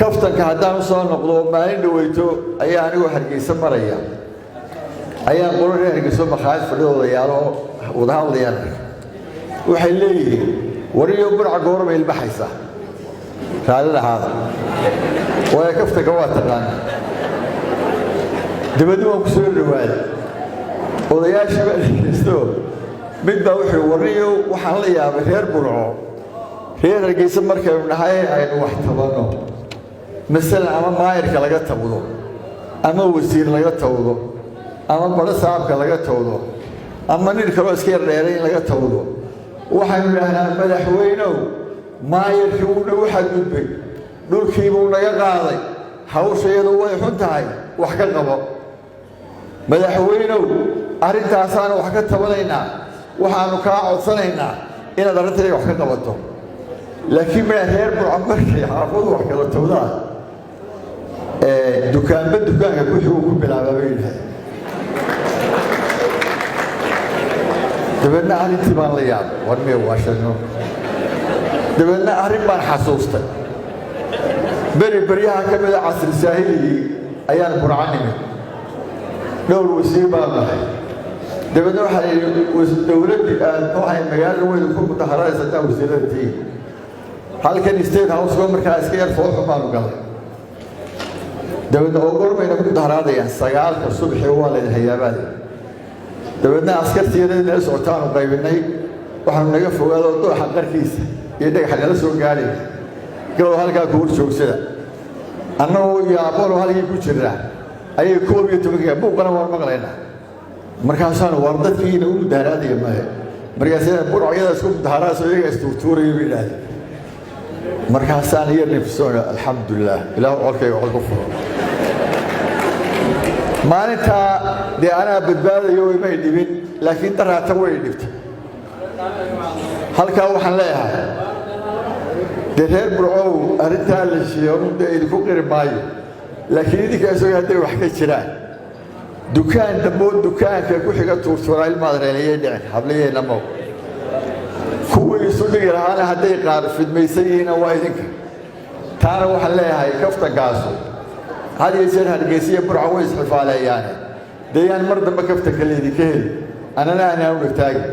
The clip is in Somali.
kaftanka haddaan usoo noqdo maalin dhaweyto ayaa anigu hargeysa maraya ayaan qolo reer hargeyso makhaayad fadhidooda yaalo wada hadlayaan waxay leeyihiin wariyo burca goorma ilbaxaysa raalli lahaada waa kaftanka waa taqaana dibadda waan ku soo dhawaada odayaashii baa dhegeysto mid baa wuxuu wariyo waxaan la yaabay reer burco reer hargeysa markaynu nahay aynu wax tabanno masalan ama maayirka laga tawdo ama wasiir laga tawdo ama baro saabka laga tawdo ama nin kaloo iska yar dheeray in laga tawdo waxaynu idhahnaa madaxweynow maayirkii wuu nagu xadgudbay dhulkii buu naga qaaday hawsha iyadu way xun tahay wax ka qabo madaxweynow arrintaasaanu wax ka tabanaynaa waxaanu kaa codsanaynaa inaad arrintayda wax ka qabato laakiin midha reer burca markay xaafadu wax kala tawdaan dukaanba dukaanka wixii uu ku bilaabaa bay yidhahdeen dabeedna arrintii baan la yaabay war mee waashano dabeedna arrin baan xasuustay beryaha ka mida casri saahiligii ayaan burca nimid dhowr wasiir baan nahay dabeedna waxaa yidhi dowladdii aad noohay magaalada weyda ku mudaharaysa hadaa wasiirada tihiin halkan state houseba markaa iska yar fooxu baanu galay dabeedna oo gormayna ku mudaharaadayaan 9 subaxii waa la hayaabaade dabeedna askartiyadeed nala socotaanu qaybinay waxaanu naga fogaado dooxa qarkiisa iyo dhagaxa nala soo gaadhay galow halkaa ku hor joogsada annagoo yaabolo halkii ku jirnaa ayay 12 buuqana waan maqlaynaa markaasaanu war dadkiina u mudaharaadaya maahe markaasina burcayada isku mudaharaadso iyaga istuurtuuraya bay idhaahdeen markaasaan iyo nifsoona alxamdulilah ilaahu colkayga col ku furo maalintaa dee anaa badbaadayo imay dhibin laakiin daraata way dhibtay halkaa waxaan leeyahay dee reer burcow arrintaa la sheego dee idinku qiri maayo laakiin idinka isagoo hadday wax ka jiraan dukaan dambood dukaanka ku xiga tuurtuuraa ilmaad reelayay dhicin hablayeenna mow kuwii isu dhigi lahaana hadday qaar fidmaysan yihiina waa idinka taana waxaan leeyahay kaftankaasu had iyo jeer hargeysiya burca way isxifaaleeyaane dee yaan mar dambe kaftanka laydinka heli annana aanaan u dhagtaagin